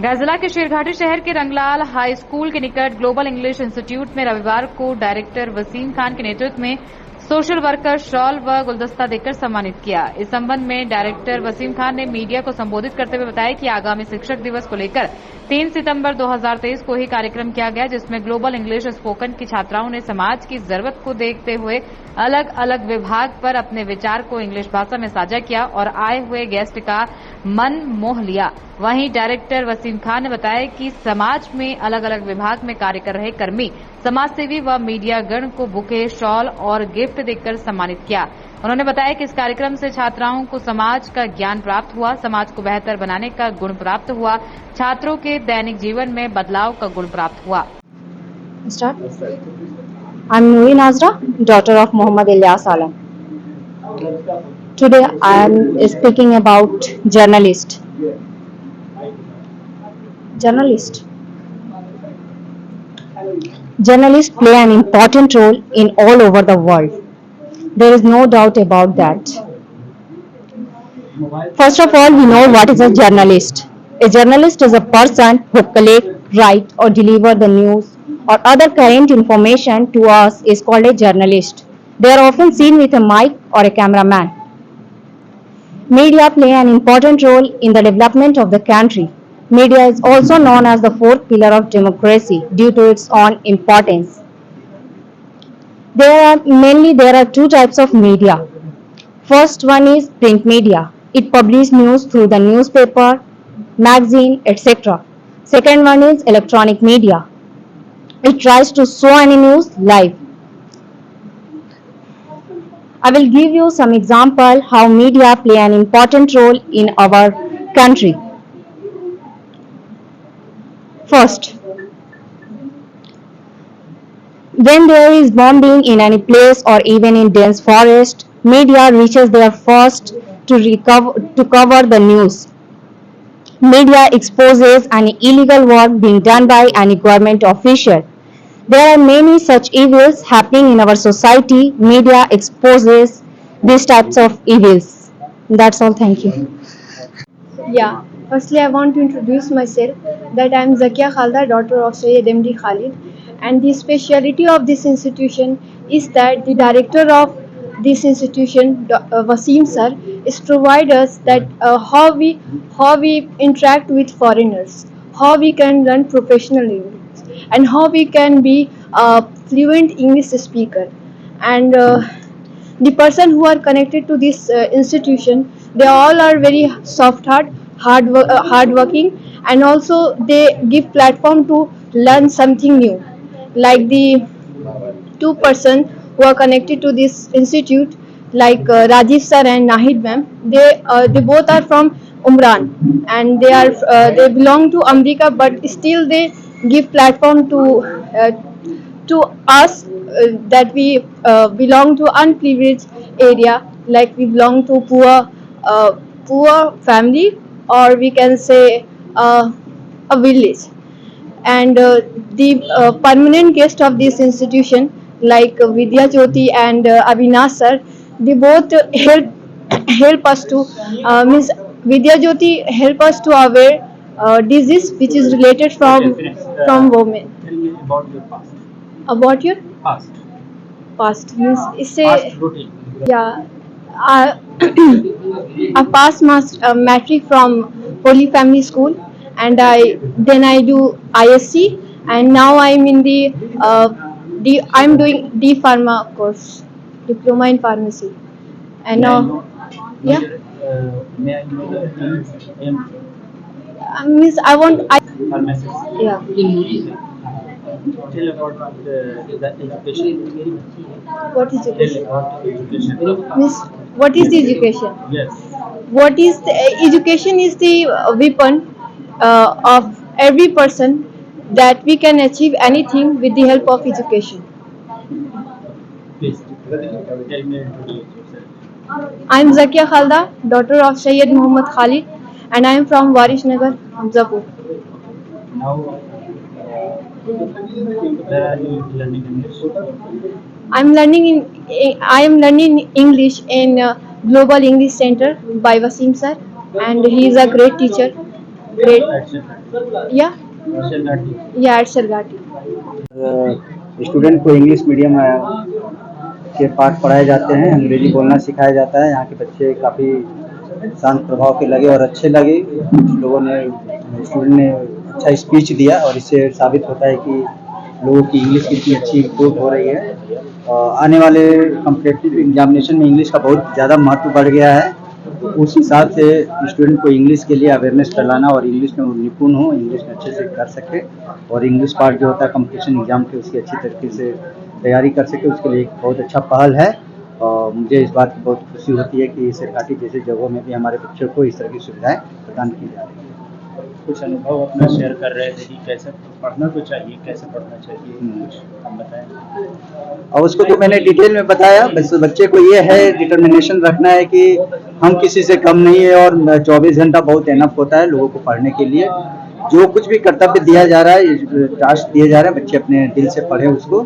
गाजिला के शेरघाटी शहर के रंगलाल हाई स्कूल के निकट ग्लोबल इंग्लिश इंस्टीट्यूट में रविवार को डायरेक्टर वसीम खान के नेतृत्व में सोशल वर्कर शॉल व गुलदस्ता देकर सम्मानित किया। इस संबंध में डायरेक्टर वसीम खान ने मीडिया को संबोधित करते हुए बताया कि आगामी शिक्षक दिवस को लेकर 3 सितंबर 2023 को ही कार्यक्रम किया गया, जिसमें ग्लोबल इंग्लिश स्पोकन की छात्राओं ने समाज की जरूरत को देखते हुए अलग अलग विभाग पर अपने विचार को इंग्लिश भाषा में साझा किया और आए हुए गेस्ट का मन मोह लिया। वहीं डायरेक्टर वसीम खान ने बताया कि समाज में अलग अलग विभाग में कार्य कर रहे कर्मी, समाजसेवी व मीडिया गण को बुके, शॉल और गिफ्ट देकर सम्मानित किया। उन्होंने बताया कि इस कार्यक्रम से छात्राओं को समाज का ज्ञान प्राप्त हुआ, समाज को बेहतर बनाने का गुण प्राप्त हुआ, छात्रों के दैनिक जीवन में बदलाव का गुण प्राप्त हुआ। I'm Nuri Nazra, daughter of Muhammad Ilyas Alam. Today I am speaking about journalist. Journalists play an important role in all over the world. There is no doubt about that. First of all, we know what is a journalist. A journalist is a person who collects, write or deliver the news or other current information to us is called a journalist. They are often seen with a mic or a cameraman. Media play an important role in the development of the country. Media is also known as the fourth pillar of democracy due to its own importance. There are two types of media. First one is print media. It publishes news through the newspaper, magazine, etc. Second one is electronic media. It tries to show any news live. I will give you some example how media play an important role in our country. First, when there is bombing in any place or even in dense forest, media reaches there first to cover the news. Media exposes any illegal work being done by any government official. There are many such evils happening in our society. Media exposes these types of evils. That's all. Thank you. Yeah, firstly I want to introduce myself that I am Zakia Khalda, daughter of Sayyid MD Khalid, and the speciality of this institution is that the director of this institution, Wasim sir, is provide us that how we interact with foreigners, how we can learn professional English, and how we can be a fluent English speaker. And the person who are connected to this institution, they all are very soft heart, hard working, and also they give platform to learn something new. Like the two person who are connected to this institute, like Rajiv sir and Nahid ma'am, they both are from Umran, and they belong to America, but still they give platform to us that we belong to unprivileged area, like we belong to poor family, or we can say a village. And the permanent guest of this institution, like Vidya Jyoti and Avinash sir, they both help us to means Vidya Jyoti help us to aware disease which is related from women. Tell me about your past. About your Past. past means it's Past a routine. yeah. I passed matric from Holy Family School, and I do ISC, and now I'm in I'm doing D Pharma course, diploma in pharmacy, and now yeah. May I know the aim Means I want pharmacist? yeah. Tell about the education. What is Tell education? about education. Means what is the education? Yes. What is the education is the weapon of every person that we can achieve anything with the help of education. Please tell me introduce yourself. I am Zakia Khalda, daughter of Sayyid Muhammad Khalid, and I am from Warishnagar, Hamzapur. Now, where are you learning English? I am learning English in Global English Center by Wasim sir, and he is a great teacher. Great. That's it. Yeah, Shargati. yeah, at Sargati. Student को English medium के पाठ पढ़ाए जाते हैं, अंग्रेजी बोलना सिखाया जाता है। यहाँ के बच्चे काफ़ी शांत प्रभाव के लगे और अच्छे लगे। कुछ लोगों ने स्टूडेंट ने अच्छा स्पीच दिया और इससे साबित होता है कि लोगों की इंग्लिश कितनी अच्छी इम्प्रूव हो रही है। आने वाले कॉम्पिटिटिव एग्जामिनेशन में इंग्लिश का बहुत ज़्यादा महत्व बढ़ गया है। तो उस हिसाब से स्टूडेंट को इंग्लिश के लिए अवेयरनेस फैलाना और इंग्लिश में वो निपुण हो, इंग्लिश में अच्छे से कर सके और इंग्लिश पार्ट जो होता है कंपटीशन एग्जाम के उसकी अच्छी तरीके से तैयारी कर सके, उसके लिए एक बहुत अच्छा पहल है। और मुझे इस बात की बहुत खुशी होती है कि सरकारी जैसे जगहों में भी हमारे बच्चों को इस तरह की सुविधाएं प्रदान की जा रही है। कुछ अनुभव अपना शेयर कर रहे थे कि कैसे पढ़ना तो चाहिए, कैसे पढ़ना चाहिए, कुछ हम बताएं। और उसको तो मैंने डिटेल में बताया। बस बच्चे को ये है डिटर्मिनेशन रखना है कि हम किसी से कम नहीं है और 24 घंटा बहुत एनफ होता है लोगों को पढ़ने के लिए। जो कुछ भी कर्तव्य दिया जा रहा है, टास्क दिए जा रहे हैं, बच्चे अपने दिल से पढ़े उसको,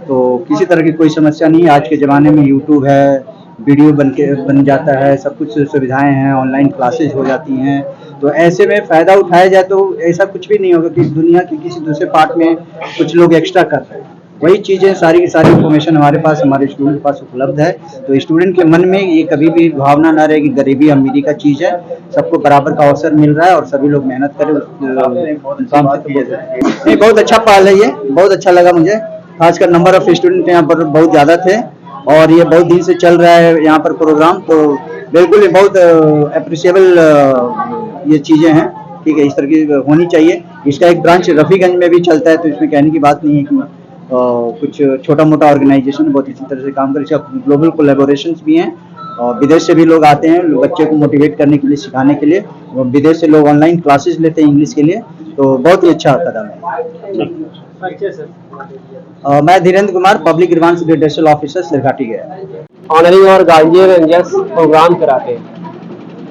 तो किसी तरह की कोई समस्या नहीं है। आज के ज़माने में यूट्यूब है, वीडियो बन जाता है, सब कुछ सुविधाएं हैं, ऑनलाइन क्लासेज हो जाती हैं। तो ऐसे में फ़ायदा उठाया जाए तो ऐसा कुछ भी नहीं होगा कि दुनिया के किसी दूसरे पार्ट में कुछ लोग एक्स्ट्रा कर रहे हैं। वही चीज़ें सारी की सारी इन्फॉर्मेशन हमारे पास, हमारे स्टूडेंट के पास उपलब्ध है। तो स्टूडेंट के मन में ये कभी भी भावना ना रहे कि गरीबी अमीरी का चीज़ है। सबको बराबर का अवसर मिल रहा है और सभी लोग मेहनत करें नहीं, बहुत अच्छा पहल है ये, बहुत अच्छा लगा मुझे। खासकर नंबर ऑफ स्टूडेंट यहाँ पर बहुत ज़्यादा थे और ये बहुत दिन से चल रहा है यहाँ पर प्रोग्राम, तो बिल्कुल ये बहुत अप्रिशिएबल ये चीज़ें हैं। ठीक है, इस तरह की होनी चाहिए। इसका एक ब्रांच रफ़ीगंज में भी चलता है, तो इसमें कहने की बात नहीं है कि कुछ छोटा मोटा ऑर्गेनाइजेशन बहुत इसी तरह से काम करे। इसका ग्लोबल कोलैबोरेशंस भी हैं और विदेश से भी लोग आते हैं बच्चे को मोटिवेट करने के लिए, सिखाने के लिए। विदेश से लोग ऑनलाइन क्लासेस लेते हैं इंग्लिश के लिए, तो बहुत ही अच्छा कदम है। अच्छे सर। मैं Dhirendra Kumar, public grievance redressal officer, Sherghati Gaya. Honouring और गार्जियन रेंजर्स प्रोग्राम कराते हैं।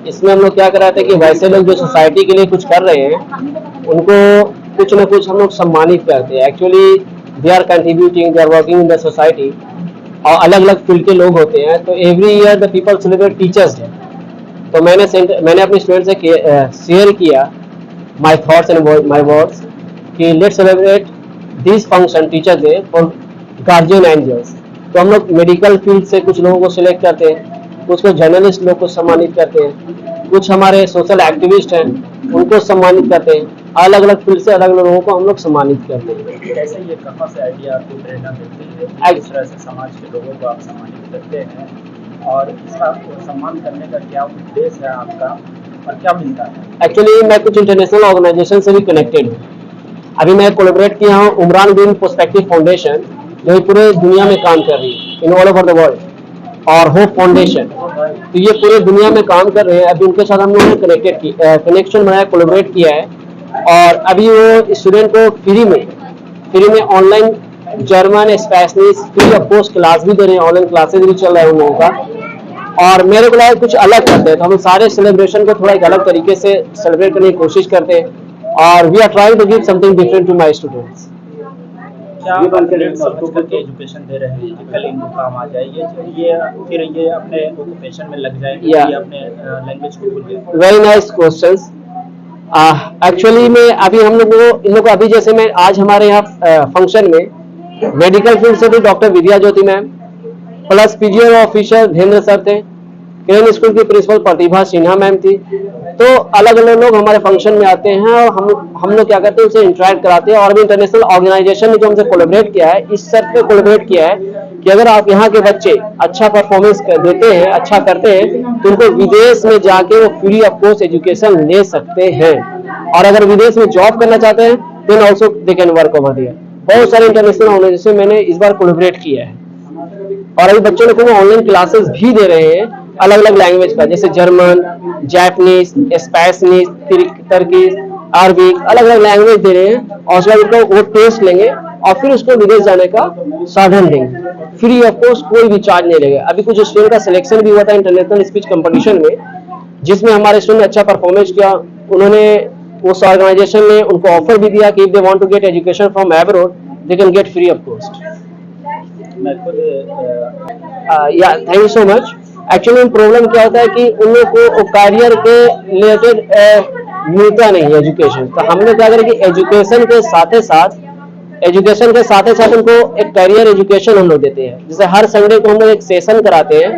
इसमें हम लोग क्या कराते हैं कि वैसे लोग जो सोसाइटी के लिए कुछ कर रहे हैं उनको कुछ ना कुछ हम लोग सम्मानित करते हैं। Actually they are contributing, they are working in the society और अलग अलग फील्ड के लोग होते हैं। तो every year the people celebrate teachers day. तो मैंने अपने स्टूडेंट से शेयर किया my thoughts and my words कि let's celebrate this function teachers day for guardian angels. तो हम लोग मेडिकल फील्ड से कुछ लोगों को सिलेक्ट करते हैं, कुछ को जर्नलिस्ट लोग को सम्मानित करते हैं, कुछ हमारे सोशल एक्टिविस्ट हैं उनको सम्मानित करते हैं। अलग अलग फील्ड से अलग अलग लोगों को हम लोग सम्मानित करते हैं। कैसे ये कहाँ से आइडिया आपको प्रेरणा मिलती है, किस तरह से समाज के लोगों को आप सम्मानित करते हैं और इसका सम्मान करने का क्या उद्देश्य है आपका और क्या मिलता है? एक्चुअली मैं कुछ इंटरनेशनल ऑर्गेनाइजेशन से भी कनेक्टेड हूँ। अभी मैं कोलैबोरेट किया हूँ उमरान बिन पर्सपेक्टिव फाउंडेशन, जो पूरे दुनिया में काम कर रही है in all over the world, और होप फाउंडेशन, तो ये पूरे दुनिया में काम कर रहे हैं। अभी उनके साथ हम लोगों ने कनेक्शन बनाया, कोलैबोरेट किया है और अभी वो स्टूडेंट को फ्री में online German, Spanish free of cost class भी दे रहे हैं। ऑनलाइन क्लासेज भी चल रहा है उन लोगों का। और मेरे को लगा कुछ अलग करते हैं, तो हम सारे सेलिब्रेशन को थोड़ा एक अलग तरीके से सेलिब्रेट करने की कोशिश करते हैं और we are trying to give something different to my students. क्या आप समझ करके एजुकेशन दे रहे हैं कि कल इनको काम आ जाए, ये फिर ये अपने ऑक्यूपेशन में लग जाएंगे या अपने लैंग्वेज को भूल जाएंगे? Very nice questions. एक्चुअली में अभी हम लोग इन लोग अभी जैसे मैं आज हमारे यहाँ फंक्शन में मेडिकल फील्ड से भी doctor Vidya Jyoti ma'am plus PGR officer Dhirendra sir थे, किरण स्कूल की प्रिंसिपल प्रतिभा सिन्हा मैम थी। तो अलग अलग लोग हमारे फंक्शन में आते हैं और हम लोग क्या करते हैं उनसे इंटरेक्ट कराते हैं। और भी इंटरनेशनल ऑर्गेनाइजेशन ने जो हमसे कोलैबोरेट किया है, इस शर्त पे कोलैबोरेट किया है कि अगर आप यहाँ के बच्चे अच्छा परफॉर्मेंस देते हैं, अच्छा करते हैं, तो उनको विदेश में जाके वो फ्री ऑफ कॉस्ट एजुकेशन ले सकते हैं। और अगर विदेश में जॉब करना चाहते हैं then also they can work over there. बहुत सारे इंटरनेशनल ऑर्गेनाइजेशन मैंने इस बार कोलैबोरेट किया है और अभी बच्चों को ऑनलाइन क्लासेस भी दे रहे हैं अलग अलग लैंग्वेज का, जैसे German, Japanese, Spanish, Turkish, Arabic, अलग अलग लैंग्वेज दे रहे हैं। और उसके बाद उनको वो टेस्ट लेंगे और फिर उसको विदेश जाने का साधन देंगे फ्री ऑफ कॉस्ट, कोई भी चार्ज नहीं लेगा। अभी कुछ स्टूडेंट का सिलेक्शन भी हुआ था इंटरनेशनल स्पीच कंपटीशन में, जिसमें हमारे स्टूडेंट ने अच्छा परफॉर्मेंस किया। उन्होंने उस ऑर्गेनाइजेशन ने उनको ऑफर भी दिया कि if they want to get education from abroad they can get free of cost. मैं खुद या thank you so much. Actually problem क्या होता है कि उन लोग को करियर के रिलेटेड मिलता नहीं एजुकेशन। तो हमने क्या करें कि एजुकेशन के साथ उनको एक करियर एजुकेशन हम लोग देते हैं। जैसे हर संडे को हम लोग एक सेशन कराते हैं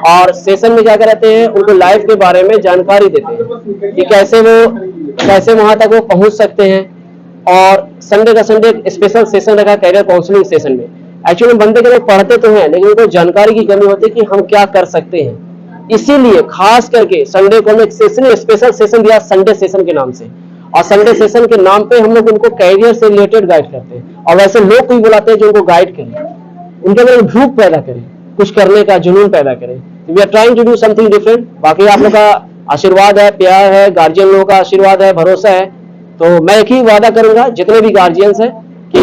और सेशन में क्या कराते हैं, उनको लाइफ के बारे में जानकारी देते हैं कि कैसे वहां तक वो पहुंच सकते हैं। और संडे का संडे स्पेशल सेशन रखा करियर काउंसलिंग सेशन में। एक्चुअली बंदे के लोग पढ़ते तो हैं लेकिन उनको जानकारी की कमी होती है कि हम क्या कर सकते हैं। इसीलिए खास करके संडे को हम एक स्पेशल सेशन दिया संडे सेशन के नाम से, और संडे सेशन के नाम पे हम लोग उनको कैरियर से रिलेटेड गाइड करते हैं। और वैसे लोग कोई बुलाते हैं जो उनको गाइड करें, उनके अंदर भूख पैदा करें, कुछ करने का जुनून पैदा करें। We are trying to do something different. बाकी आप लोग का आशीर्वाद है, प्यार है, गार्जियन लोगों का आशीर्वाद है, भरोसा है। तो मैं एक ही वादा करूंगा जितने भी गार्जियंस हैं कि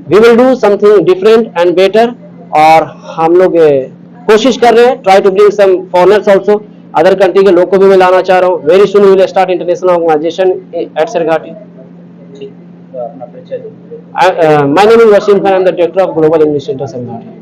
we will do something different and better. और हम लोग कोशिश कर रहे हैं, try to bring some foreigners also, other country के लोग को भी मैं लाना चाह रहा हूँ। Very soon we will start international organisation at Sherghati. ठीक, तो अपना परिचय दीजिए। My name is Wasim Khan, I am the director of global English centre सरघाटी।